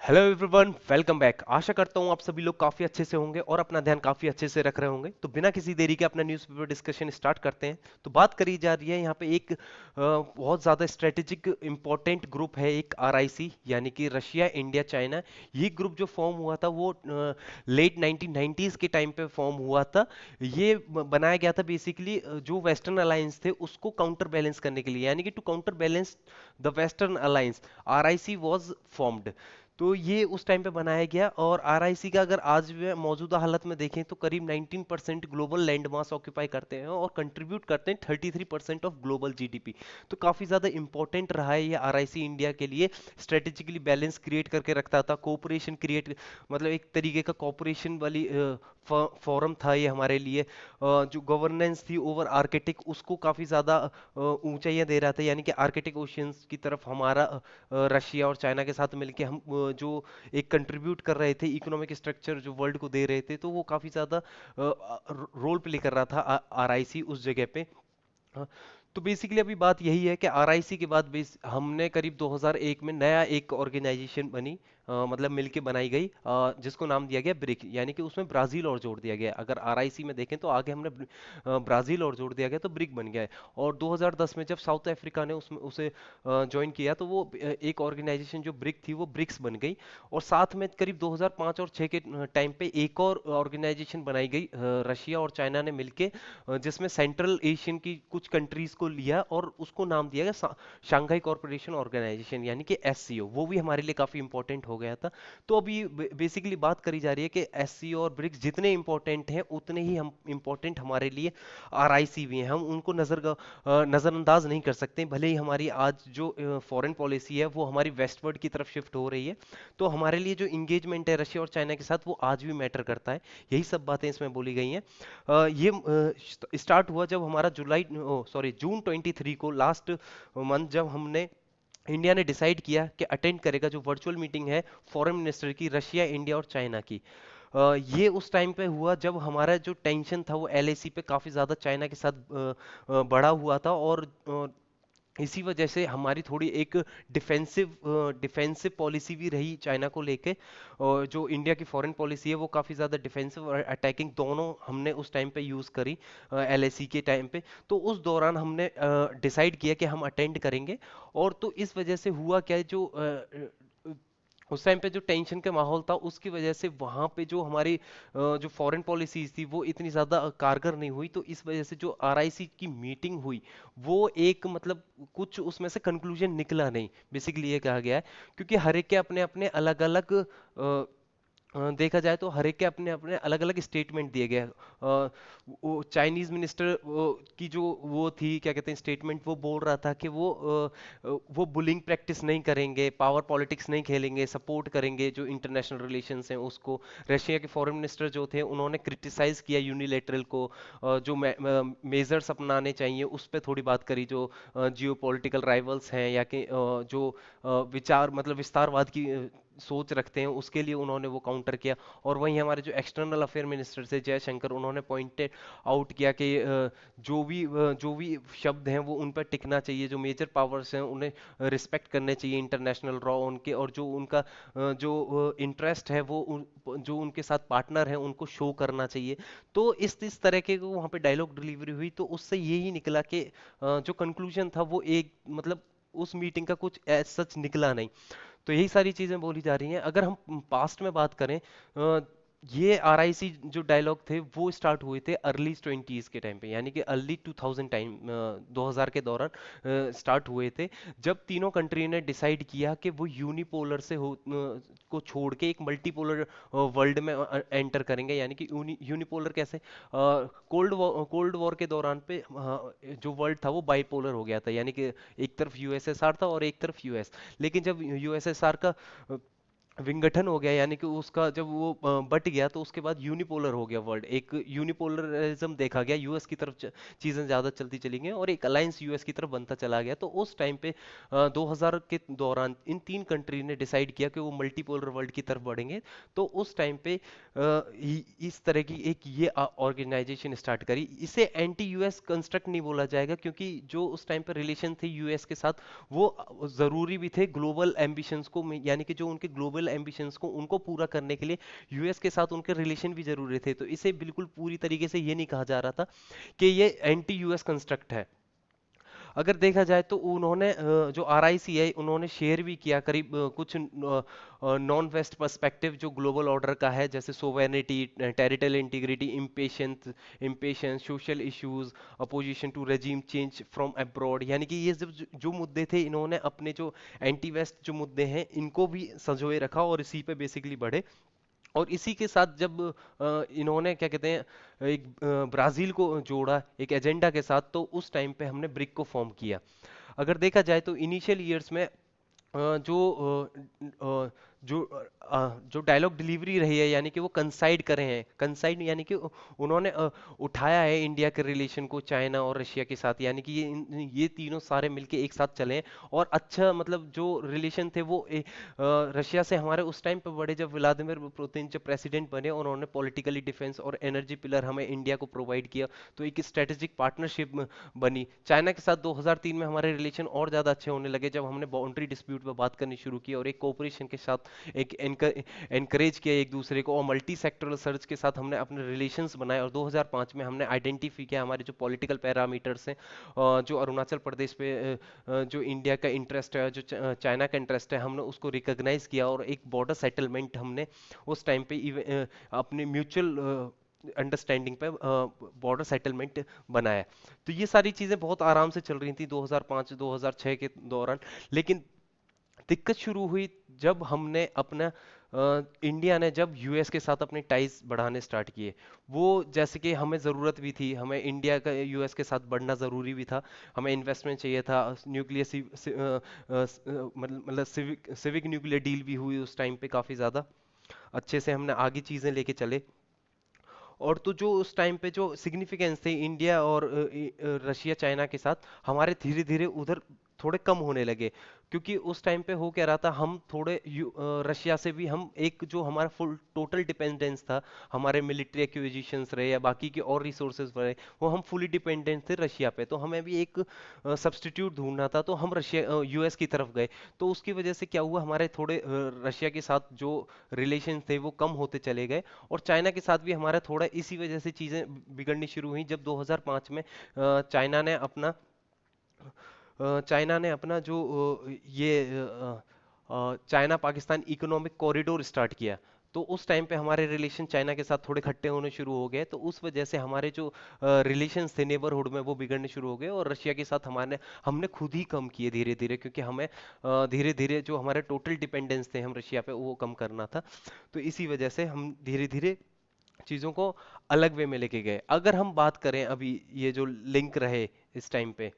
Hello everyone, welcome back. आशा करता हूँ आप सभी लोग काफ़ी अच्छे से होंगे और अपना ध्यान काफ़ी अच्छे से रख रहे होंगे। तो बिना किसी देरी के अपना न्यूज़पेपर डिस्कशन स्टार्ट करते हैं। तो बात करी जा रही है यहाँ पे एक बहुत ज़्यादा स्ट्रेटेजिक इंपॉर्टेंट ग्रुप है, एक आरआईसी, यानी कि रशिया, इंडिया, चाइना। ये ग्रुप जो फॉर्म हुआ था वो लेट 1990s के टाइम पे फॉर्म हुआ था। ये बनाया गया था बेसिकली जो वेस्टर्न अलायंस थे उसको काउंटर बैलेंस करने के लिए, यानी कि to counter balance the western alliance RIC was formed. तो ये उस टाइम पे बनाया गया। और आरआईसी का अगर आज भी मौजूदा हालत में देखें तो करीब 19% ग्लोबल लैंड मास ऑक्यूपाई करते हैं और कंट्रीब्यूट करते हैं 33% ऑफ ग्लोबल जीडीपी। तो काफ़ी ज़्यादा इंपॉर्टेंट रहा है ये आरआईसी इंडिया के लिए। स्ट्रेटेजिकली बैलेंस क्रिएट करके रखता था, कोऑपरेशन क्रिएट, मतलब एक तरीके का कोऑपरेशन वाली फोरम था ये हमारे लिए। जो गवर्नेंस थी ओवर आर्कटिक, उसको काफ़ी ज़्यादा ऊंचाइयां दे रहा था, यानी कि आर्कटिक ओशियंस की तरफ हमारा रशिया और चाइना के साथ मिलके हम जो एक कंट्रीब्यूट कर रहे थे, इकोनॉमिक स्ट्रक्चर जो वर्ल्ड को दे रहे थे, तो वो काफ़ी ज़्यादा रोल प्ले कर रहा था आरआईसी उस जगह पे। हाँ, तो बेसिकली अभी बात यही है कि आरआईसी के बाद हमने करीब 2001 में नया एक ऑर्गेनाइजेशन बनी, मतलब मिलके बनाई गई, जिसको नाम दिया गया ब्रिक, यानी कि उसमें ब्राजील और जोड़ दिया गया। अगर आरआईसी में देखें तो आगे हमने ब्राजील और जोड़ दिया गया तो ब्रिक बन गया है। और 2010 में जब साउथ अफ्रीका ने उसमें उसे ज्वाइन किया तो वो एक ऑर्गेनाइजेशन जो ब्रिक थी वो ब्रिक्स बन गई। और साथ में करीब 2005 और 6 के टाइम पे एक और ऑर्गेनाइजेशन बनाई गई, रशिया और चाइना ने मिलके, जिसमें सेंट्रल एशियन की कुछ कंट्रीज को लिया और उसको नाम दिया गया शंघाई कॉरपोरेशन ऑर्गेनाइजेशन, यानी कि एससीओ। वो भी हमारे लिए काफी इंपॉर्टेंट हो गया था। तो अभी बेसिकली बात करी जा रही है कि एससीओ और ब्रिक्स जितने इंपॉर्टेंट हैं उतने ही हम इंपॉर्टेंट हमारे लिए आरआईसी भी हैं। हम उनको नजरअंदाज नहीं कर सकते। भले ही हमारी आज जो फॉरेन पॉलिसी है वो हमारी वेस्टवर्ड की तरफ शिफ्ट हो रही है, तो हमारे लिए जो इंगेजमेंट है रशिया और चाइना के साथ वो आज भी मैटर करता है। यही सब बातें इसमें बोली गई हैं। ये स्टार्ट हुआ जब हमारा जून 23 को, लास्ट मंथ, जब हमने इंडिया ने डिसाइड किया कि अटेंड करेगा जो वर्चुअल मीटिंग है फॉरेन मिनिस्टर की, रशिया, इंडिया और चाइना की। ये उस टाइम पे हुआ जब हमारा जो टेंशन था वो एलएसी पे काफी ज्यादा चाइना के साथ बढ़ा हुआ था। और इसी वजह से हमारी थोड़ी एक डिफेंसिव डिफेंसिव पॉलिसी भी रही चाइना को लेके। और जो इंडिया की फॉरेन पॉलिसी है वो काफ़ी ज़्यादा डिफेंसिव और अटैकिंग दोनों हमने उस टाइम पे यूज़ करी, एलएसी के टाइम पे। तो उस दौरान हमने डिसाइड किया कि हम अटेंड करेंगे। और तो इस वजह से हुआ क्या, जो उस टाइम पे जो टेंशन का माहौल था उसकी वजह से वहां पे जो हमारी जो फॉरेन पॉलिसीज थी वो इतनी ज्यादा कारगर नहीं हुई। तो इस वजह से जो आरआईसी की मीटिंग हुई वो एक, मतलब कुछ उसमें से कंक्लूजन निकला नहीं, बेसिकली ये कहा गया है। क्योंकि हर एक के अपने अपने अलग अलग देखा जाए तो हर एक के अपने अपने अलग अलग स्टेटमेंट दिए गए। वो चाइनीज मिनिस्टर की जो वो थी, क्या कहते हैं, स्टेटमेंट, वो बोल रहा था कि वो बुलिंग प्रैक्टिस नहीं करेंगे, पावर पॉलिटिक्स नहीं खेलेंगे, सपोर्ट करेंगे जो इंटरनेशनल रिलेशंस हैं उसको। रशिया के फॉरेन मिनिस्टर जो थे उन्होंने क्रिटिसाइज किया यूनिलेटरल को, जो मेजर्स अपनाने चाहिए उस पर थोड़ी बात करी, जो जियो पॉलिटिकल राइवल्स हैं या कि जो विचार, मतलब विस्तारवाद की सोच रखते हैं, उसके लिए उन्होंने वो काउंटर किया। और वहीं हमारे जो एक्सटर्नल अफेयर मिनिस्टर थे जयशंकर, उन्होंने पॉइंटेड आउट किया कि जो भी शब्द हैं वो उन पर टिकना चाहिए, जो मेजर पावर्स हैं उन्हें रिस्पेक्ट करने चाहिए इंटरनेशनल लॉ उनके, और जो उनका जो इंटरेस्ट है वो जो उनके साथ पार्टनर है उनको शो करना चाहिए। तो इस तरह के वहाँ पे डायलॉग डिलीवरी हुई। तो उससे यही निकला कि जो कंक्लूजन था वो एक, मतलब उस मीटिंग का कुछ सच निकला नहीं। तो यही सारी चीजें बोली जा रही हैं। अगर हम पास्ट में बात करें, ये आरआईसी जो डायलॉग थे वो स्टार्ट हुए थे अर्ली 20s के टाइम पे, यानी कि अर्ली 2000 टाइम, 2000 के दौरान स्टार्ट हुए थे। जब तीनों कंट्री ने डिसाइड किया कि वो यूनिपोलर को छोड़ के एक मल्टीपोलर वर्ल्ड में एंटर करेंगे। यानी कि यूनिपोलर कैसे, कोल्ड वॉर के दौरान पे जो वर्ल्ड था वो बाइपोलर हो गया था, यानी कि एक तरफ यूएसएसआर था और एक तरफ यूएस। लेकिन जब यूएसएसआर का विंगठन हो गया, यानी कि उसका जब वो बट गया, तो उसके बाद यूनिपोलर हो गया वर्ल्ड, एक यूनिपोलरिज्म देखा गया, यूएस की तरफ चीजें ज्यादा चलती चली गई और एक अलायंस यूएस की तरफ बनता चला गया। तो उस टाइम पे 2000 के दौरान इन तीन कंट्री ने डिसाइड किया कि वो मल्टीपोलर वर्ल्ड की तरफ बढ़ेंगे। तो उस टाइम पे इस तरह की एक ये ऑर्गेनाइजेशन स्टार्ट करी। इसे एंटी यूएस कंस्ट्रक्ट नहीं बोला जाएगा, क्योंकि जो उस टाइम पे रिलेशन थे यूएस के साथ वो जरूरी भी थे ग्लोबल एम्बिशंस को, यानी कि जो उनके ग्लोबल ग्लोबल एम्बिशंस को उनको पूरा करने के लिए यूएस के साथ उनके रिलेशन भी जरूरी थे। तो इसे बिल्कुल पूरी तरीके से ये नहीं कहा जा रहा था कि ये एंटी यूएस कंस्ट्रक्ट है। अगर देखा जाए तो उन्होंने जो आरआईसी है उन्होंने शेयर भी किया करीब कुछ नॉन वेस्ट पर्सपेक्टिव जो ग्लोबल ऑर्डर का है, जैसे सोवेरेनिटी, टेरिटोरियल इंटीग्रिटी, इम्पेशंस, social issues, opposition to regime change from abroad. यानी कि ये जो मुद्दे थे, इन्होंने अपने जो एंटी वेस्ट जो मुद्दे हैं इनको भी संजोए रखा और इसी पे बेसिकली बढ़े। और इसी के साथ जब इन्होंने क्या कहते हैं एक ब्राजील को जोड़ा एक एजेंडा के साथ, तो उस टाइम पे हमने ब्रिक को फॉर्म किया। अगर देखा जाए तो इनिशियल ईयर्स में जो डायलॉग डिलीवरी रही है, यानी कि वो कंसाइड करे हैं, कंसाइड यानी कि उन्होंने उठाया है इंडिया के रिलेशन को चाइना और रशिया के साथ, यानी कि ये तीनों सारे मिलके एक साथ चले हैं। और अच्छा मतलब जो रिलेशन थे वो रशिया से हमारे उस टाइम पे बढ़े जब व्लादिमीर पुतिन जब प्रेसिडेंट बने, और उन्होंने पॉलिटिकली डिफेंस और एनर्जी पिलर हमें इंडिया को प्रोवाइड किया। तो एक स्ट्रेटेजिक पार्टनरशिप बनी। चाइना के साथ 2003 में हमारे रिलेशन और ज़्यादा अच्छे होने लगे जब हमने बाउंड्री डिस्प्यूट पर बात करनी शुरू की और एक कोऑपरेशन के साथ एक एनकरेज किया एक दूसरे को, और मल्टी सेक्टरल सर्च के साथ हमने अपने रिलेशंस बनाए। और 2005 में हमने आइडेंटिफाई किया हमारे जो पॉलिटिकल पैरामीटर्स हैं, जो अरुणाचल प्रदेश पे जो इंडिया का इंटरेस्ट है, जो चाइना का इंटरेस्ट है, हमने उसको रिकॉग्नाइज किया और एक बॉर्डर सेटलमेंट हमने उस टाइम पे अपने म्यूचुअल अंडरस्टैंडिंग पे बॉर्डर सेटलमेंट बनाया। तो ये सारी चीजें बहुत आराम से चल रही थी 2005-2006 के दौरान। लेकिन दिक्कत शुरू हुई जब हमने अपना इंडिया ने जब यूएस के साथ अपने टाइज बढ़ाने स्टार्ट किए। वो जैसे कि हमें ज़रूरत भी थी, हमें इंडिया का यूएस के साथ बढ़ना ज़रूरी भी था, हमें इन्वेस्टमेंट चाहिए था, न्यूक्लियर मतलब सिविक न्यूक्लियर डील भी हुई उस टाइम पे काफ़ी ज़्यादा अच्छे से हमने आगे चीज़ें लेके चले। और तो जो उस टाइम पे जो सिग्निफिकेंस थे इंडिया और रशिया चाइना के साथ, हमारे धीरे धीरे उधर थोड़े कम होने लगे। क्योंकि उस टाइम पे हो क्या रहा था, हम थोड़े रशिया से भी हम एक जो हमारा फुल टोटल डिपेंडेंस था, हमारे मिलिट्री एक्विजिशंस रहे या बाकी के और रिसोर्सेज रहे, वो हम फुली डिपेंडेंट थे रशिया पे। तो हमें भी एक सब्स्टिट्यूट ढूंढना था, तो हम रशिया यूएस की तरफ गए। तो उसकी वजह से क्या हुआ, हमारे थोड़े रशिया के साथ जो रिलेशन थे वो कम होते चले गए। और चाइना के साथ भी हमारा थोड़ा इसी वजह से चीज़ें बिगड़नी शुरू हुई जब 2005 में चाइना ने अपना जो China Pakistan economic corridor start किया। तो उस टाइम पे हमारे रिलेशन चाइना के साथ थोड़े खट्टे होने शुरू हो गए। तो उस वजह से हमारे जो रिलेशंस थे नेबरहुड में वो बिगड़ने शुरू हो गए, और रशिया के साथ हमारे हमने खुद ही कम किए धीरे धीरे, क्योंकि हमें धीरे धीरे जो हमारे टोटल डिपेंडेंस थे हम रशिया पे वो कम करना था। तो इसी वजह से हम धीरे धीरे चीज़ों को अलग वे में लेके गए। अगर हम बात करें अभी ये जो लिंक रहे इस टाइम पे,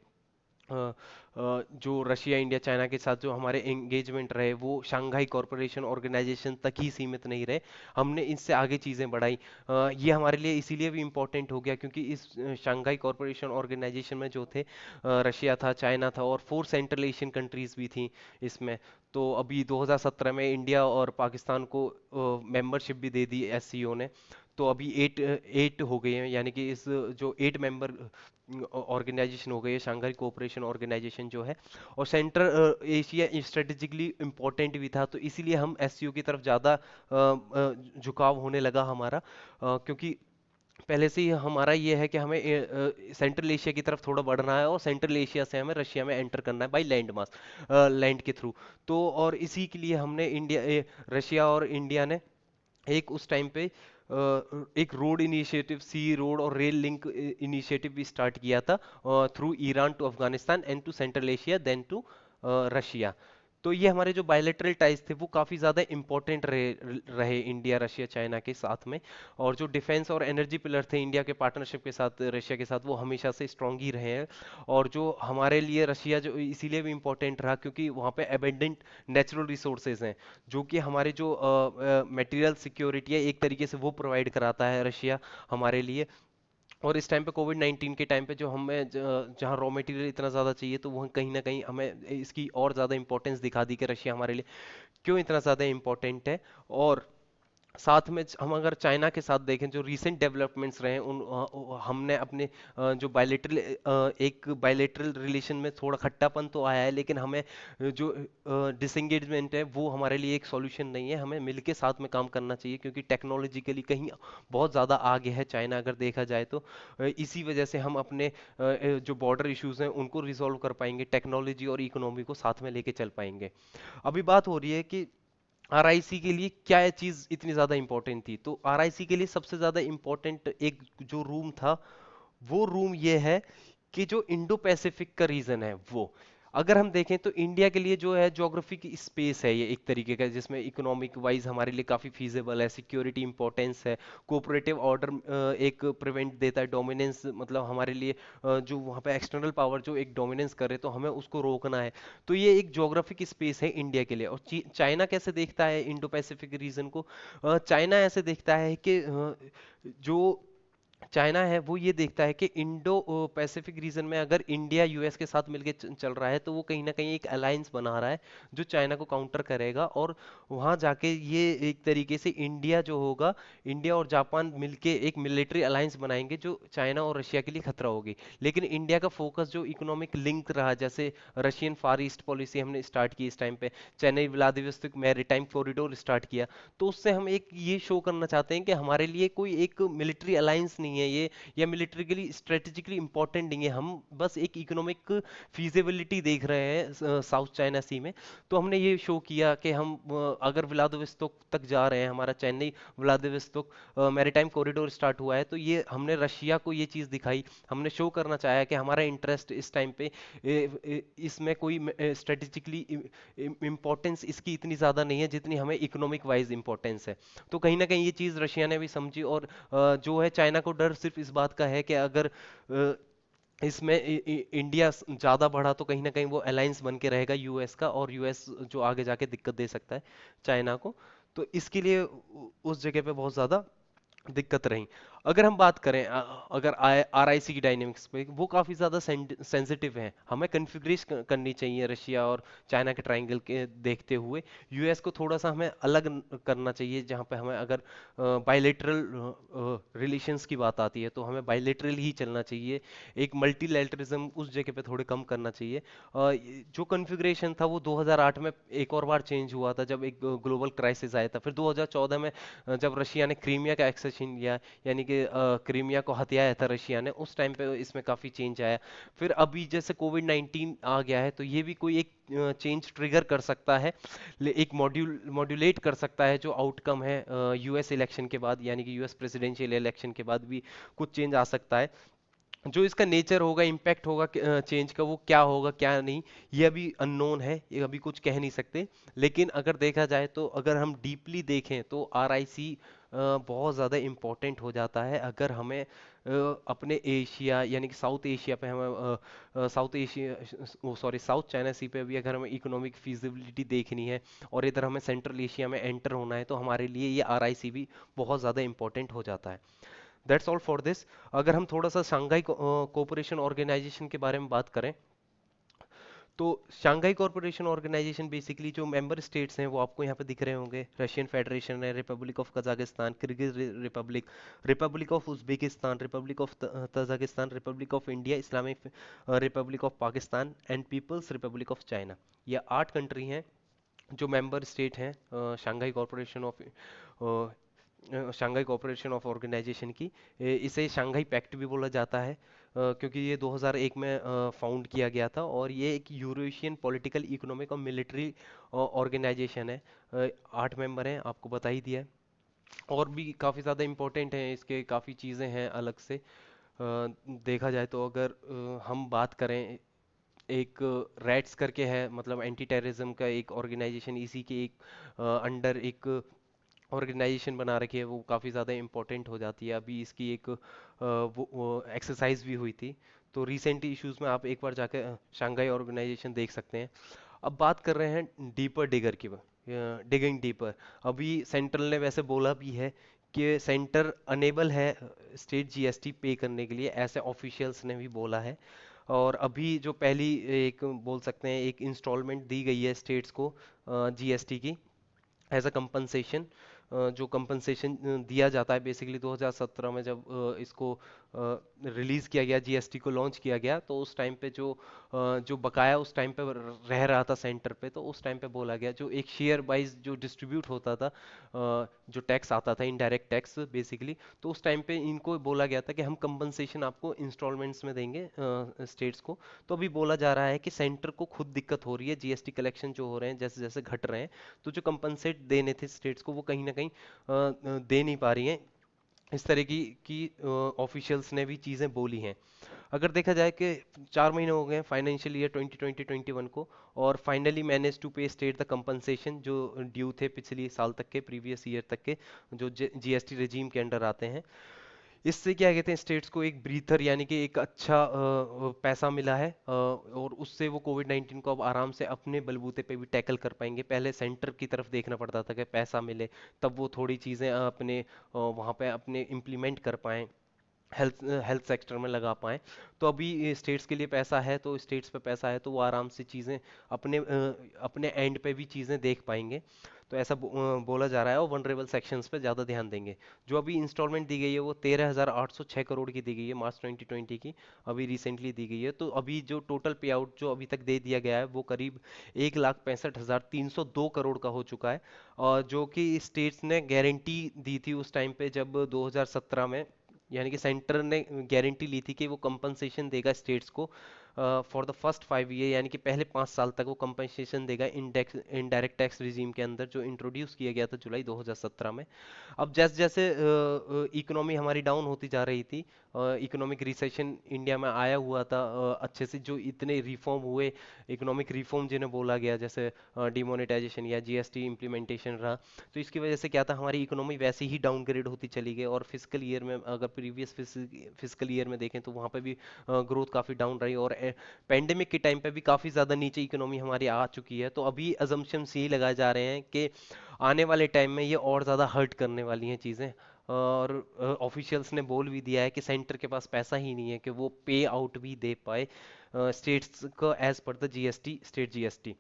जो रशिया इंडिया चाइना के साथ जो हमारे एंगेजमेंट रहे, वो शंघाई कॉरपोरेशन ऑर्गेनाइजेशन तक ही सीमित नहीं रहे, हमने इससे आगे चीज़ें बढ़ाई। ये हमारे लिए इसीलिए भी इम्पोर्टेंट हो गया क्योंकि इस शंघाई कॉरपोरेशन ऑर्गेनाइजेशन में जो थे रशिया था, चाइना था और 4 सेंट्रल एशियन कंट्रीज भी थी इसमें। तो अभी 2017 में इंडिया और पाकिस्तान को मेंबरशिप भी दे दी एससीओ ने। तो अभी 8 हो गए हैं, यानी कि इस जो 8 मेंबर ऑर्गेनाइजेशन हो गई है शंघाई कोऑपरेशन ऑर्गेनाइजेशन जो है। और सेंट्रल एशिया स्ट्रेटेजिकली इम्पोर्टेंट भी था, तो इसीलिए हम एससीओ की तरफ ज़्यादा झुकाव होने लगा हमारा, क्योंकि पहले से ही हमारा ये है कि हमें सेंट्रल एशिया की तरफ थोड़ा बढ़ना है, और सेंट्रल एशिया से हमें रशिया में एंटर करना है बाय लैंड मास, लैंड के थ्रू। तो और इसी के लिए हमने रशिया और इंडिया ने एक उस टाइम पे एक रोड इनिशिएटिव, सी रोड और रेल लिंक इनिशिएटिव भी स्टार्ट किया था through Iran to Afghanistan and to Central Asia then to Russia. तो ये हमारे जो बायलैटरल टाइज थे वो काफ़ी ज़्यादा इंपॉर्टेंट रहे इंडिया रशिया चाइना के साथ में। और जो डिफेंस और एनर्जी पिलर थे इंडिया के पार्टनरशिप के साथ रशिया के साथ, वो हमेशा से स्ट्रांग ही रहे हैं। और जो हमारे लिए रशिया जो इसीलिए भी इंपॉर्टेंट रहा क्योंकि वहाँ पे एबेंडेंट नेचुरल रिसोर्सेज हैं, जो कि हमारे जो मटेरियल सिक्योरिटी है एक तरीके से वो प्रोवाइड कराता है रशिया हमारे लिए। और इस टाइम पे कोविड 19 के टाइम पे जो हमें जहाँ रॉ मटेरियल इतना ज़्यादा चाहिए, तो वह कहीं ना कहीं हमें इसकी और ज़्यादा इंपॉर्टेंस दिखा दी कि रशिया हमारे लिए क्यों इतना ज़्यादा इंपॉर्टेंट है। और साथ में हम अगर चाइना के साथ देखें, जो रीसेंट डेवलपमेंट्स रहे हैं हमने अपने जो बायलेटरल एक बायलेटरल रिलेशन में थोड़ा खट्टापन तो आया है, लेकिन हमें जो डिसएंगेजमेंट है वो हमारे लिए एक सॉल्यूशन नहीं है। हमें मिलके साथ में काम करना चाहिए, क्योंकि टेक्नोलॉजिकली कहीं बहुत ज़्यादा आगे है चाइना अगर देखा जाए तो। इसी वजह से हम अपने जो बॉर्डर इश्यूज हैं उनको रिजॉल्व कर पाएंगे, टेक्नोलॉजी और इकोनॉमी को साथ में लेके चल पाएंगे। अभी बात हो रही है कि आरआईसी के लिए क्या ये चीज इतनी ज्यादा इंपॉर्टेंट थी। तो आरआईसी के लिए सबसे ज्यादा इंपॉर्टेंट एक जो रूम था, वो रूम ये है कि जो इंडो पैसिफिक का रीजन है वो, अगर हम देखें तो इंडिया के लिए जो है ज्योग्राफी की स्पेस है ये एक तरीके का, जिसमें इकोनॉमिक वाइज हमारे लिए काफ़ी फीजेबल है, सिक्योरिटी इंपॉर्टेंस है, कोऑपरेटिव ऑर्डर एक प्रिवेंट देता है डोमिनेंस, मतलब हमारे लिए जो वहाँ पे एक्सटर्नल पावर जो एक डोमिनेंस करे तो हमें उसको रोकना है। तो ये एक ज्योग्राफिक स्पेस है इंडिया के लिए। और चाइना कैसे देखता है इंडो पैसिफिक रीजन को? चाइना ऐसे देखता है कि जो चाइना है वो ये देखता है कि इंडो पैसिफिक रीजन में अगर इंडिया यूएस के साथ मिलके चल रहा है तो वो कहीं ना कहीं एक अलायंस बना रहा है जो चाइना को काउंटर करेगा। और वहां जाके ये एक तरीके से इंडिया जो होगा, इंडिया और जापान मिलके एक मिलिट्री अलायंस बनाएंगे जो चाइना और रशिया के लिए खतरा होगी। लेकिन इंडिया का फोकस जो इकोनॉमिक लिंक रहा, जैसे रशियन फार ईस्ट पॉलिसी हमने स्टार्ट की इस टाइम पे, Chennai Vladivostok maritime corridor start किया, तो उससे हम एक ये शो करना चाहते हैं कि हमारे लिए कोई एक मिलिट्री अलायंस नहीं है ये, या मिलिट्रिकली स्ट्रेटेजिकली इंपॉर्टेंट नहीं है, हम बस एक इकोनॉमिक फीजिबिलिटी देख रहे हैं साउथ चाइना सी में। तो हमने ये शो किया कि हम अगर व्लादिवोस्तोक तक जा रहे हैं, हमारा Chennai Vladivostok maritime corridor start हुआ है, तो ये हमने रशिया को ये चीज़ दिखाई, हमने शो करना चाहा कि हमारा इंटरेस्ट इस टाइम पे इसमें कोई स्ट्रेटेजिकली इम्पोर्टेंस इसकी इतनी ज़्यादा नहीं है जितनी हमें इकोनॉमिक वाइज इम्पोर्टेंस है। तो कहीं ना कहीं ये चीज़ रशिया ने भी समझी। और जो है चाइना को डर सिर्फ इस बात का है कि अगर इसमें इंडिया ज़्यादा बढ़ा तो कहीं ना कहीं वो अलायंस बन के रहेगा यूएस का, और यूएस जो आगे जाके दिक्कत दे सकता है चाइना को। तो इसके लिए उस जगह पे बहुत ज़्यादा दिक्कत रही। अगर हम बात करें अगर आरआईसी की डायनेमिक्स पे, वो काफ़ी ज़्यादा सेंसिटिव है, हमें कन्फिग्रेशन करनी चाहिए रशिया और चाइना के ट्रायंगल के देखते हुए। यूएस को थोड़ा सा हमें अलग करना चाहिए, जहाँ पे हमें अगर बायलेटरल रिलेशंस की बात आती है तो हमें बायलेटरल ही चलना चाहिए, एक मल्टीलैटरिज्म उस जगह पे थोड़े कम करना चाहिए। जो कन्फिग्रेशन था वो 2008 में एक और बार चेंज हुआ था जब एक ग्लोबल क्राइसिस आया था। फिर 2014 में जब रशिया ने क्रीमिया का एक्सेशन लिया, यानी कि क्रीमिया को हथियाया था रशिया ने, उस टाइम पे इसमें काफ़ी चेंज आया। फिर अभी जैसे कोविड 19 आ गया है तो ये भी कोई एक चेंज ट्रिगर कर सकता है, एक मॉड्यूलेट कर सकता है जो आउटकम है यूएस इलेक्शन के बाद, यानी कि यूएस प्रेसिडेंशियल इलेक्शन के बाद भी कुछ चेंज आ सकता है। जो इसका नेचर होगा, इम्पैक्ट होगा चेंज का, वो क्या होगा क्या नहीं, ये अभी अननोन है, ये अभी कुछ कह नहीं सकते। लेकिन अगर देखा जाए तो अगर हम डीपली देखें तो आरआईसी बहुत ज़्यादा इम्पोर्टेंट हो जाता है अगर हमें अपने एशिया यानी कि साउथ एशिया पे हमें South Asia sorry South China Sea पे भी अगर हमें इकोनॉमिक फीजिबिलिटी देखनी है और इधर हमें सेंट्रल एशिया में एंटर होना है, तो हमारे लिए ये आरआईसी भी बहुत ज़्यादा इंपॉर्टेंट हो जाता है। That's all for this. अगर हम थोड़ा सा शंघाई कोऑपरेशन ऑर्गेनाइजेशन के बारे में बात करें, तो शंघाई कॉरपोरेशन ऑर्गेनाइजेशन बेसिकली जो मेंबर स्टेट्स हैं वो आपको यहाँ पे दिख रहे होंगे। रशियन फेडरेशन है, Republic of Kazakhstan, Kyrgyz Republic, Republic of Uzbekistan, Republic of Tajikistan, Republic of India, Islamic Republic of Pakistan and People's Republic of China. ये 8 कंट्री हैं जो मेंबर स्टेट हैं Shanghai Corporation of Shanghai Cooperation of Organisation की। इसे Shanghai pact भी बोला जाता है क्योंकि ये 2001 में फाउंड किया गया था, और ये एक यूरेशियन पॉलिटिकल इकोनॉमिक और मिलिट्री ऑर्गेनाइजेशन है। 8 मेंबर हैं, आपको बता ही दिया है। और भी काफ़ी ज़्यादा इम्पोर्टेंट हैं इसके, काफ़ी चीज़ें हैं अलग से देखा जाए तो। अगर हम बात करें, एक रैट्स करके है, मतलब एंटी टेररिज्म का एक ऑर्गेनाइजेशन, इसी के एक अंडर एक ऑर्गेनाइजेशन बना रखी है, वो काफ़ी ज़्यादा इम्पोर्टेंट हो जाती है। अभी इसकी एक वो एक्सरसाइज भी हुई थी। तो रिसेंट इश्यूज में आप एक बार जाकर शंघाई ऑर्गेनाइजेशन देख सकते हैं। अब बात कर रहे हैं डीपर डिगर की, डिगिंग डीपर। अभी सेंट्रल ने वैसे बोला भी है कि सेंटर अनेबल है स्टेट जीएसटी पे करने के लिए, ऐसे ऑफिशियल्स ने भी बोला है। और अभी जो पहली एक बोल सकते हैं एक इंस्टॉलमेंट दी गई है स्टेट्स को जीएसटी की एज अ कंपनसेशन, जो कंपनसेशन दिया जाता है बेसिकली 2017 में जब इसको रिलीज किया गया, जीएसटी को लॉन्च किया गया, तो उस टाइम पे जो बकाया उस टाइम पे रह रहा था सेंटर पे, तो उस टाइम पे बोला गया जो एक शेयर वाइज जो डिस्ट्रीब्यूट होता था, जो टैक्स आता था इनडायरेक्ट टैक्स बेसिकली, तो उस टाइम पे इनको बोला गया था कि हम कंपनसेशन आपको इंस्टॉलमेंट्स में देंगे स्टेट्स को। तो अभी बोला जा रहा है कि सेंटर को खुद दिक्कत हो रही है, जीएसटी कलेक्शन जो हो रहे हैं जैसे जैसे घट रहे हैं, तो जो कंपनसेट देने थे स्टेट्स को वो कहीं ना कहीं दे नहीं पा रही हैं। इस तरह की ऑफिशियल्स ने भी चीज़ें बोली हैं। अगर देखा जाए कि 4 महीने हो गए हैं फाइनेंशियल ईयर 2020-21 को, और फाइनली मैनेज टू पे स्टेट द कंपनसेशन जो ड्यू थे पिछली साल तक के, प्रीवियस ईयर तक के, जो जीएसटी रेजीम के अंडर आते हैं। इससे क्या कहते हैं, स्टेट्स को एक ब्रीथर यानी कि एक अच्छा पैसा मिला है, और उससे वो कोविड 19 को अब आराम से अपने बलबूते पे भी टैकल कर पाएंगे। पहले सेंटर की तरफ देखना पड़ता था कि पैसा मिले तब वो थोड़ी चीज़ें अपने वहाँ पे अपने इम्प्लीमेंट कर पाएं, हेल्थ हेल्थ सेक्टर में लगा पाएं। तो अभी स्टेट्स के लिए पैसा है, तो स्टेट्स पे पैसा है तो वो आराम से चीज़ें अपने एंड पे भी चीज़ें देख पाएंगे। तो ऐसा बोला जा रहा है, और वनरेबल सेक्शंस पे ज़्यादा ध्यान देंगे। जो अभी इंस्टॉलमेंट दी गई है वो 13,806 करोड़ की दी गई है मार्च 2020 की, अभी रिसेंटली दी गई है। तो अभी जो टोटल पे आउट जो अभी तक दे दिया गया है वो करीब 1,65,302 करोड़ का हो चुका है, और जो कि स्टेट्स ने गारंटी दी थी उस टाइम पे जब 2017 में, यानी कि सेंटर ने गारंटी ली थी कि वो कंपनसेशन देगा स्टेट्स को फॉर द फर्स्ट 5 ईयर, यानी कि पहले 5 साल तक वो कंपनसेशन देगा इनडायरेक्ट टैक्स रिजीम के अंदर, जो इंट्रोड्यूस किया गया था जुलाई 2017 में। अब जैसे जैसे इकोनॉमी हमारी डाउन होती जा रही थी, इकोनॉमिक रिसेशन इंडिया में आया हुआ था, अच्छे से जो इतने रिफॉर्म हुए, इकोनॉमिक रिफॉर्म जिन्हें बोला गया, जैसे डिमोनेटाइजेशन या जीएसटी इम्प्लीमेंटेशन रहा, तो इसकी वजह से क्या था, हमारी इकोनॉमी वैसे ही डाउनग्रेड होती चली गई। और फिजिकल ईयर में अगर प्रीवियस फिजिकल ईयर में देखें तो वहाँ पे भी ग्रोथ काफ़ी डाउन रही, और पेंडेमिक के टाइम पे भी काफ़ी ज़्यादा नीचे इकोनॉमी हमारी आ चुकी है। तो अभी अजम्पशंस यही लगाए जा रहे हैं कि आने वाले टाइम में ये और ज़्यादा हर्ट करने वाली हैं चीज़ें। और ऑफिशियल्स ने बोल भी दिया है कि सेंटर के पास पैसा ही नहीं है कि वो पे आउट भी दे पाए स्टेट्स को as per the GST, state GST.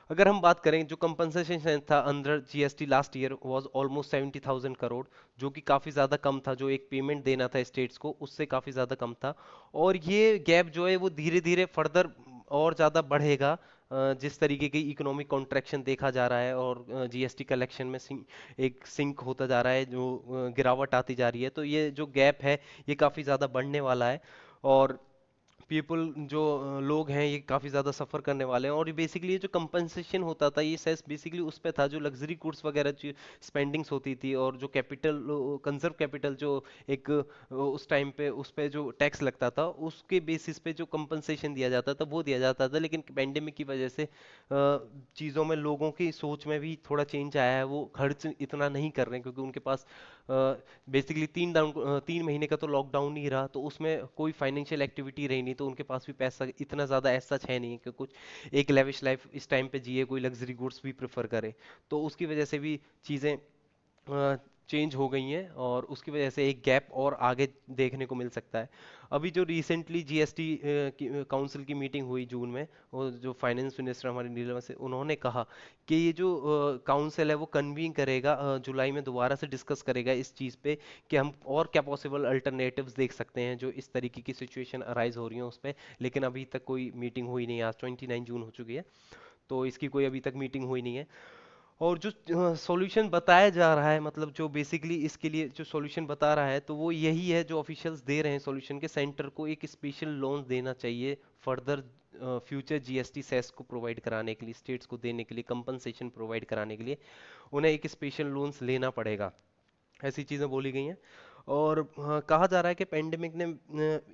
अगर हम बात करें जो कंपनसेशन था under GST last year was almost 70,000 crore, जो कि काफ़ी ज़्यादा कम था, जो एक पेमेंट देना था स्टेट्स को उससे काफ़ी ज़्यादा कम था। और ये गैप जो है वो धीरे धीरे फर्दर और ज़्यादा बढ़ेगा, जिस तरीके की इकोनॉमिक कॉन्ट्रैक्शन देखा जा रहा है, और जीएसटी कलेक्शन में एक सिंक होता जा रहा है, जो गिरावट आती जा रही है, तो ये जो गैप है ये काफ़ी ज़्यादा बढ़ने वाला है। और पीपल जो लोग हैं ये काफ़ी ज़्यादा सफ़र करने वाले हैं। और बेसिकली ये जो कंपनसेशन होता था ये सेस बेसिकली उस पे था जो लग्जरी गुड्स वगैरह जो स्पेंडिंग्स होती थी, और जो कैपिटल कंजर्व कैपिटल जो एक उस टाइम पे उस पे जो टैक्स लगता था उसके बेसिस पे जो कंपनसेशन दिया जाता था वो दिया जाता था। लेकिन पेंडेमिक की वजह से चीज़ों में लोगों की सोच में भी थोड़ा चेंज आया है, वो खर्च इतना नहीं कर रहे हैं क्योंकि उनके पास बेसिकली 3 महीने का तो लॉकडाउन ही रहा, तो उसमें कोई फाइनेंशियल एक्टिविटी रही नहीं, तो उनके पास भी पैसा इतना ज़्यादा ऐसा है नहीं कि कुछ एक लेविश लाइफ इस टाइम पे जिए, कोई लग्जरी गुड्स भी प्रेफर करे। तो उसकी वजह से भी चीज़ें चेंज हो गई हैं, और उसकी वजह से एक गैप और आगे देखने को मिल सकता है। अभी जो रिसेंटली जीएसटी काउंसिल की मीटिंग हुई जून में, और जो फाइनेंस मिनिस्टर हमारी नीलम से, उन्होंने कहा कि ये जो काउंसिल है वो कन्वीन करेगा, जुलाई में दोबारा से डिस्कस करेगा इस चीज़ पे कि हम और क्या पॉसिबल अल्टरनेटिव्स देख सकते हैं जो इस तरीके की सिचुएशन अराइज हो रही है उस पर। लेकिन अभी तक कोई मीटिंग हुई नहीं है, आज 29 जून हो चुकी है, तो इसकी कोई अभी तक मीटिंग हुई नहीं है। और जो सॉल्यूशन बताया जा रहा है, मतलब जो बेसिकली इसके लिए जो सॉल्यूशन बता रहा है तो वो यही है जो ऑफिशियल्स दे रहे हैं सॉल्यूशन के, सेंटर को एक स्पेशल लोन देना चाहिए फर्दर फ्यूचर जीएसटी सेस को प्रोवाइड कराने के लिए, स्टेट्स को देने के लिए, कंपनसेशन प्रोवाइड कराने के लिए उन्हें एक स्पेशल लोन्स लेना पड़ेगा, ऐसी चीज़ें बोली गई हैं। और हाँ, कहा जा रहा है कि पेंडेमिक ने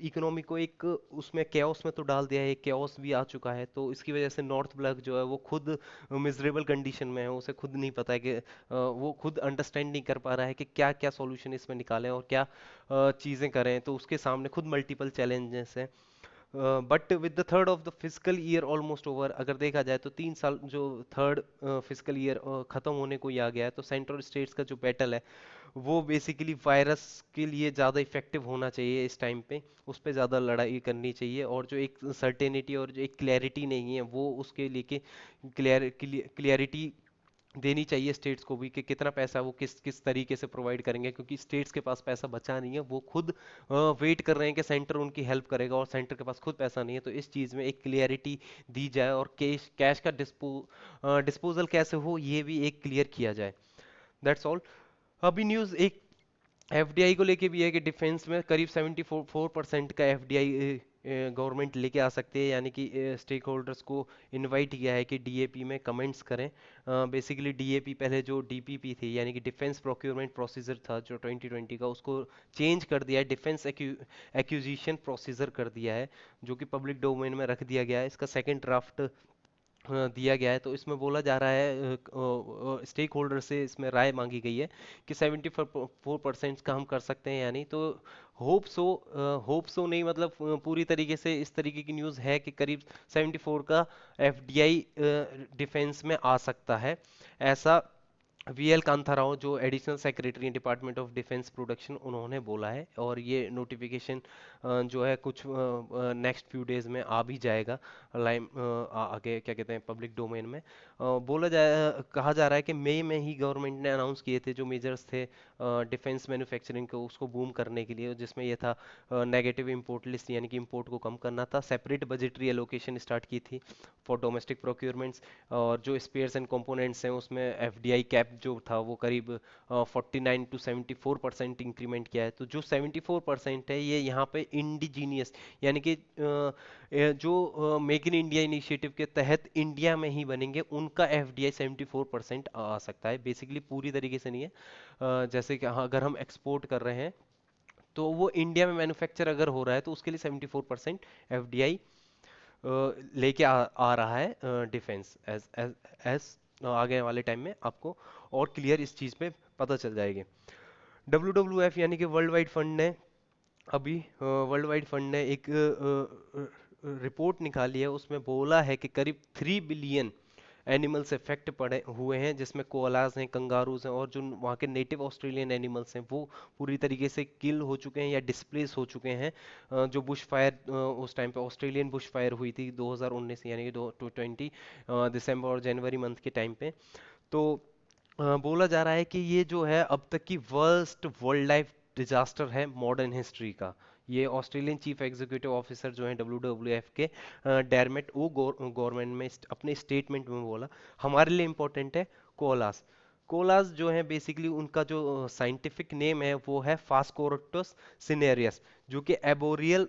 इकोनॉमी को एक उसमें केओस में तो डाल दिया है, केओस भी आ चुका है, तो इसकी वजह से नॉर्थ ब्लॉक जो है वो खुद मिजरेबल कंडीशन में है, उसे खुद नहीं पता है कि वो खुद अंडरस्टैंड नहीं कर पा रहा है कि क्या क्या सॉल्यूशन इसमें निकालें और क्या चीज़ें करें, तो उसके सामने खुद मल्टीपल चैलेंजेस हैं। But with the third of the physical year almost over, अगर देखा जाए तो 3 साल जो थर्ड फिजिकल ईयर खत्म होने को ही आ गया है, तो सेंट्रल स्टेट्स का जो बैटल है वो बेसिकली वायरस के लिए ज़्यादा इफेक्टिव होना चाहिए इस टाइम पे, उस पर ज़्यादा लड़ाई करनी चाहिए। और जो एक सर्टेनिटी और जो एक क्लैरिटी नहीं है वो उसके लेके क्लियरिटी देनी चाहिए स्टेट्स को भी, कि कितना पैसा वो किस किस तरीके से प्रोवाइड करेंगे, क्योंकि स्टेट्स के पास पैसा बचा नहीं है, वो खुद वेट कर रहे हैं कि सेंटर उनकी हेल्प करेगा, और सेंटर के पास खुद पैसा नहीं है। तो इस चीज़ में एक क्लियरिटी दी जाए, और कैश कैश का डिस्पोजल कैसे हो ये भी एक क्लियर किया जाए। That's all. अभी न्यूज़ एक एफडीआई को लेके भी है कि डिफेंस में करीब 74% का एफडीआई गवर्नमेंट लेके आ सकती है, यानी कि स्टेक होल्डर्स को इनवाइट किया है कि डीएपी में कमेंट्स करें। बेसिकली डीएपी पहले जो डीपीपी थी, यानी कि डिफेंस प्रोक्योरमेंट प्रोसीजर था जो 2020 का, उसको चेंज कर दिया है, डिफेंस एक्यूजिशन प्रोसीजर कर दिया है, जो कि पब्लिक डोमेन में रख दिया गया है। इसका सेकंड ड्राफ्ट दिया गया है। तो इसमें बोला जा रहा है, स्टेक होल्डर से इसमें राय मांगी गई है कि 74% का हम कर सकते हैं या नहीं। तो होप सो नहीं, मतलब पूरी तरीके से इस तरीके की न्यूज़ है कि करीब 74 का एफडीआई डिफेंस में आ सकता है, ऐसा वीएल कांथाराव जो additional secretary department of defence production, उन्होंने बोला है। और ये नोटिफिकेशन जो है कुछ नेक्स्ट फ्यू डेज में आ भी जाएगा लाइम आगे क्या कहते हैं पब्लिक डोमेन में। कहा जा रहा है कि मई में ही गवर्नमेंट ने अनाउंस किए थे जो मेजर्स थे डिफेंस मैन्युफैक्चरिंग को उसको बूम करने के लिए, जिसमें ये था नेगेटिव इंपोर्ट लिस्ट, यानी कि इंपोर्ट को कम करना था, सेपरेट बजटरी एलोकेशन स्टार्ट की थी फॉर डोमेस्टिक प्रोक्योरमेंट्स, और जो स्पेयर्स एंड कंपोनेंट्स हैं उसमें एफडीआई कैप जो था वो करीब 49 to 74% इंक्रीमेंट किया है। तो जो 74% है ये यहाँ पे इंडिजीनियस, यानी कि जो मेक इन इंडिया इनिशिएटिव के तहत इंडिया में ही बनेंगे, उनका एफडीआई 74% आ सकता है। बेसिकली पूरी तरीके से नहीं है, जैसे कि हाँ, अगर हम एक्सपोर्ट कर रहे हैं तो वो इंडिया में मैन्युफैक्चर अगर हो रहा है तो उसके लिए 74% एफडीआई लेके आ रहा है डिफेंस एज एज एज आगे वाले टाइम में आपको और क्लियर इस चीज़ पे पता चल जाएगी। डब्ल्यू यानी कि वर्ल्ड वाइड फंड ने अभी वर्ल्ड वाइड फंड ने एक रिपोर्ट निकाली है, उसमें बोला है कि करीब 3 बिलियन एनिमल्स इफेक्ट पड़े हुए हैं, जिसमें कोअलाज हैं, कंगारूज हैं, और जो वहाँ के नेटिव ऑस्ट्रेलियन एनिमल्स हैं वो पूरी तरीके से किल हो चुके हैं या डिस्प्लेस हो चुके हैं। जो बुश फायर उस टाइम पे ऑस्ट्रेलियन बुश फायर हुई थी 2019, यानी कि 2020 दिसंबर और जनवरी मंथ के टाइम पे। तो बोला जा रहा है कि ये जो है अब तक की वर्स्ट वाइल्ड लाइफ डिजास्टर है मॉडर्न हिस्ट्री का। ये ऑस्ट्रेलियन चीफ एग्जीक्यूटिव ऑफिसर जो हैं डब्ल्यूडब्ल्यूएफ के, डेरमेट ओ गवर्नमेंट में अपने स्टेटमेंट में बोला हमारे लिए इम्पोर्टेंट है कोलास। कोलास जो है बेसिकली उनका जो साइंटिफिक नेम है वो है फास्कोरटस सिनेरियस, जो कि एबोरियल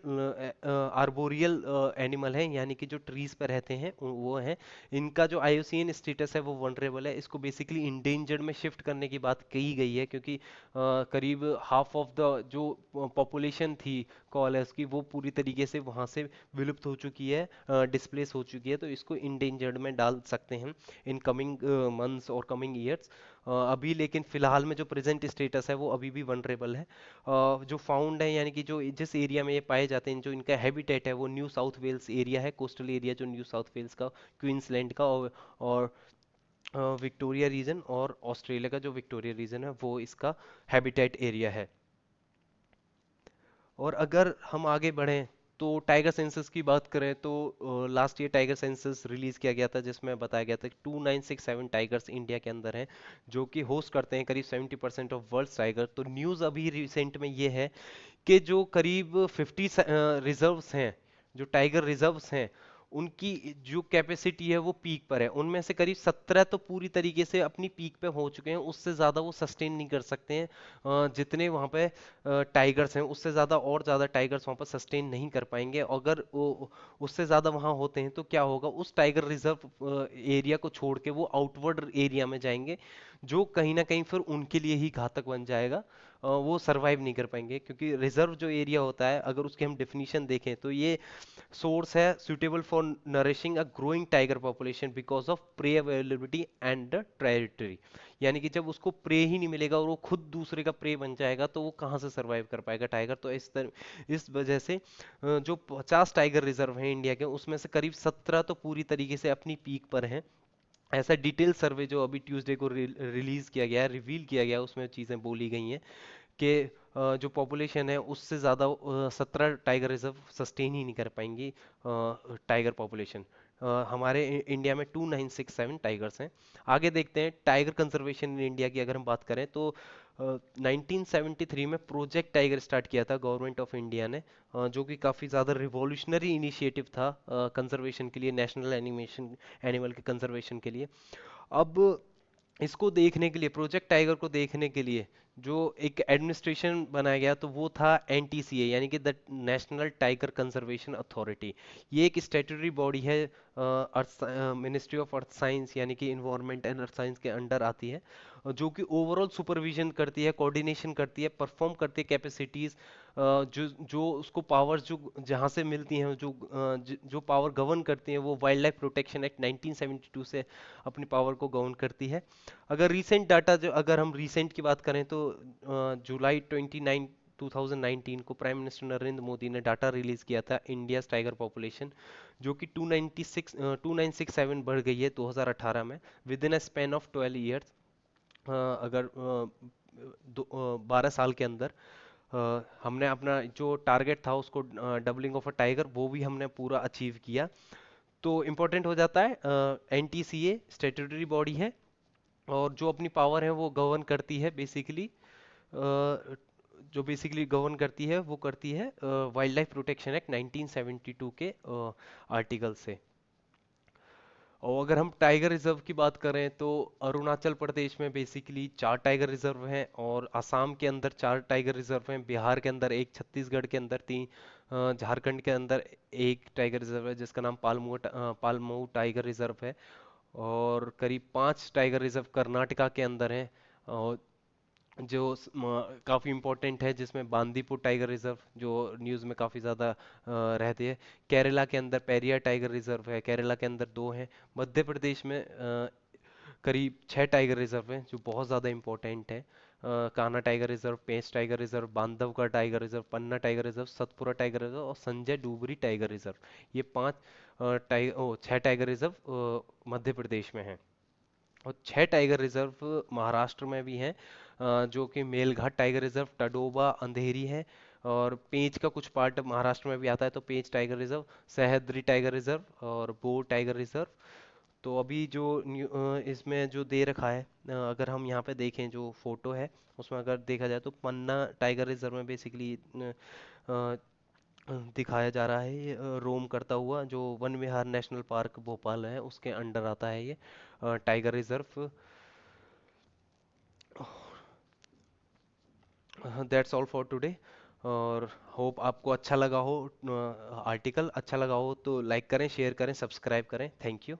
आर्बोरियल एनिमल है, यानी कि जो ट्रीज पर रहते हैं वो है। इनका जो आईयूसीएन स्टेटस है वो वनरेबल है, इसको बेसिकली इंडेंजर्ड में शिफ्ट करने की बात कही गई है, क्योंकि करीब हाफ ऑफ द जो पॉपुलेशन थी कॉलर्स की वो पूरी तरीके से वहां से विलुप्त हो चुकी है, डिस्प्लेस हो चुकी है। तो इसको इंडेंजर्ड में डाल सकते हैं इन कमिंग मंथ्स और कमिंग ईयर्स। अभी लेकिन फिलहाल में जो प्रेजेंट स्टेटस है वो अभी भी वनरेबल है। जो फाउंड है, यानी कि जो जिस एरिया में ये पाए जाते हैं, जो इनका हैबिटेट है वो न्यू साउथ वेल्स एरिया है, कोस्टल एरिया जो न्यू साउथ वेल्स का, क्वींसलैंड का, और विक्टोरिया रीजन, और ऑस्ट्रेलिया का जो विक्टोरिया रीजन है वो इसका हैबिटेट एरिया है। और अगर हम आगे बढ़ें तो टाइगर सेंसस की बात करें तो last year tiger census release किया गया था, जिसमें बताया गया था कि 2967 टाइगर्स इंडिया के अंदर हैं, जो कि होस्ट करते हैं करीब 70% ऑफ वर्ल्ड टाइगर। तो न्यूज़ अभी रिसेंट में ये है कि जो करीब 50 रिजर्व्स हैं, जो टाइगर रिजर्व्स हैं, उनकी जो कैपेसिटी है वो पीक पर है। उनमें से करीब 17 तो पूरी तरीके से अपनी पीक पे हो चुके हैं, उससे ज़्यादा वो सस्टेन नहीं कर सकते हैं। जितने वहाँ पे टाइगर्स हैं उससे ज़्यादा और ज़्यादा टाइगर्स वहाँ पर सस्टेन नहीं कर पाएंगे। अगर वो उससे ज़्यादा वहाँ होते हैं तो क्या होगा, उस टाइगर रिजर्व एरिया को छोड़ के वो आउटवर्ड एरिया में जाएंगे, जो कहीं ना कहीं फिर उनके लिए ही घातक बन जाएगा। वो सरवाइव नहीं कर पाएंगे, क्योंकि रिजर्व जो एरिया होता है अगर उसकी हम डेफिनेशन देखें तो ये सोर्स है suitable for nourishing a growing tiger population because of prey availability and the territory. यानी कि जब उसको प्रे ही नहीं मिलेगा और वो खुद दूसरे का प्रे बन जाएगा तो वो कहाँ से सरवाइव कर पाएगा टाइगर। तो इस वजह से जो 50 टाइगर रिजर्व हैं इंडिया के, उसमें से करीब 17 तो पूरी तरीके से अपनी पीक पर हैं। ऐसा डिटेल सर्वे जो अभी ट्यूसडे को रिलीज किया गया है, रिवील किया गया है, उसमें चीज़ें बोली गई हैं कि जो पॉपुलेशन है उससे ज़्यादा 17 टाइगर रिजर्व सस्टेन ही नहीं कर पाएंगी टाइगर पॉपुलेशन। हमारे इंडिया में 2967 टाइगर्स हैं। आगे देखते हैं टाइगर कंजर्वेशन इन इंडिया की अगर हम बात करें तो 1973 में प्रोजेक्ट टाइगर स्टार्ट किया था गवर्नमेंट ऑफ इंडिया ने, जो कि काफ़ी ज़्यादा रिवॉल्यूशनरी इनिशिएटिव था कंजर्वेशन के लिए, नेशनल एनिमेशन एनिमल के कंजर्वेशन के लिए। अब इसको देखने के लिए, प्रोजेक्ट टाइगर को देखने के लिए जो एक एडमिनिस्ट्रेशन बनाया गया तो वो था एनटीसीए, यानी कि the national tiger conservation authority. ये एक स्टैट्यूटरी बॉडी है, अर्थ मिनिस्ट्री ऑफ अर्थ साइंस यानी कि इन्वायरमेंट एंड अर्थ साइंस के अंडर आती है, जो कि ओवरऑल सुपरविजन करती है, कोऑर्डिनेशन करती है, परफॉर्म करती है कैपेसिटीज, जो जो उसको पावर्स जो जहाँ से मिलती हैं, जो पावर गवर्न करती हैं, वो वाइल्ड लाइफ प्रोटेक्शन एक्ट 1972 से अपनी पावर को गवर्न करती है। अगर रीसेंट डाटा, जो अगर हम रीसेंट की बात करें तो जुलाई 2019 को प्राइम मिनिस्टर नरेंद्र मोदी ने डाटा रिलीज किया था इंडिया टाइगर पॉपुलेशन, जो कि 2967 बढ़ गई है 2018 में, with in a span of 12 years. अगर 12 साल के अंदर हमने अपना जो टारगेट था उसको, डबलिंग ऑफ अ टाइगर, वो भी हमने पूरा अचीव किया। तो इम्पोर्टेंट हो जाता है, एनटीसीए स्टैट्यूटरी बॉडी है और जो अपनी पावर है वो गवर्न करती है बेसिकली, जो बेसिकली गवर्न करती है वो करती है वाइल्ड लाइफ प्रोटेक्शन एक्ट 1972 के आर्टिकल से। और अगर हम टाइगर रिजर्व की बात करें तो अरुणाचल प्रदेश में बेसिकली 4 टाइगर रिजर्व हैं, और असम के अंदर 4 टाइगर रिजर्व हैं, बिहार के अंदर एक, छत्तीसगढ़ के अंदर 3, झारखंड के अंदर एक टाइगर रिजर्व है जिसका नाम पालमऊ टाइगर रिजर्व है, और करीब 5 टाइगर रिजर्व कर्नाटका के अंदर हैं, और जो काफ़ी इम्पोर्टेंट है जिसमें बांदीपुर टाइगर रिजर्व जो न्यूज़ में काफ़ी ज़्यादा रहती है। केरला के अंदर पेरियार टाइगर रिजर्व है, केरला के अंदर 2 हैं। मध्य प्रदेश में करीब 6 टाइगर रिजर्व हैं जो बहुत ज़्यादा इम्पोर्टेंट है। Kanha tiger reserve, Pench tiger reserve, Bandhavgarh tiger reserve, Panna tiger reserve, Satpura tiger reserve और संजय डूबरी टाइगर रिजर्व। ये 6 टाइगर रिजर्व मध्य प्रदेश में हैं। और 6 टाइगर रिजर्व महाराष्ट्र में भी हैं, जो कि मेलघाट टाइगर रिजर्व, टडोबा, अंधेरी है, और पेंच का कुछ पार्ट महाराष्ट्र में भी आता है, तो Pench tiger reserve, Sahyadri tiger reserve और बोर टाइगर रिजर्व। तो अभी जो इसमें जो दे रखा है, अगर हम यहाँ पे देखें जो फोटो है उसमें अगर देखा जाए तो पन्ना टाइगर रिजर्व में बेसिकली दिखाया जा रहा है, ये रोम करता हुआ, जो वन विहार नेशनल पार्क भोपाल है उसके अंडर आता है ये tiger reserve. That's all for today, और होप आपको अच्छा लगा हो, आर्टिकल अच्छा लगा हो तो लाइक करें, शेयर करें, सब्सक्राइब करें। Thank you.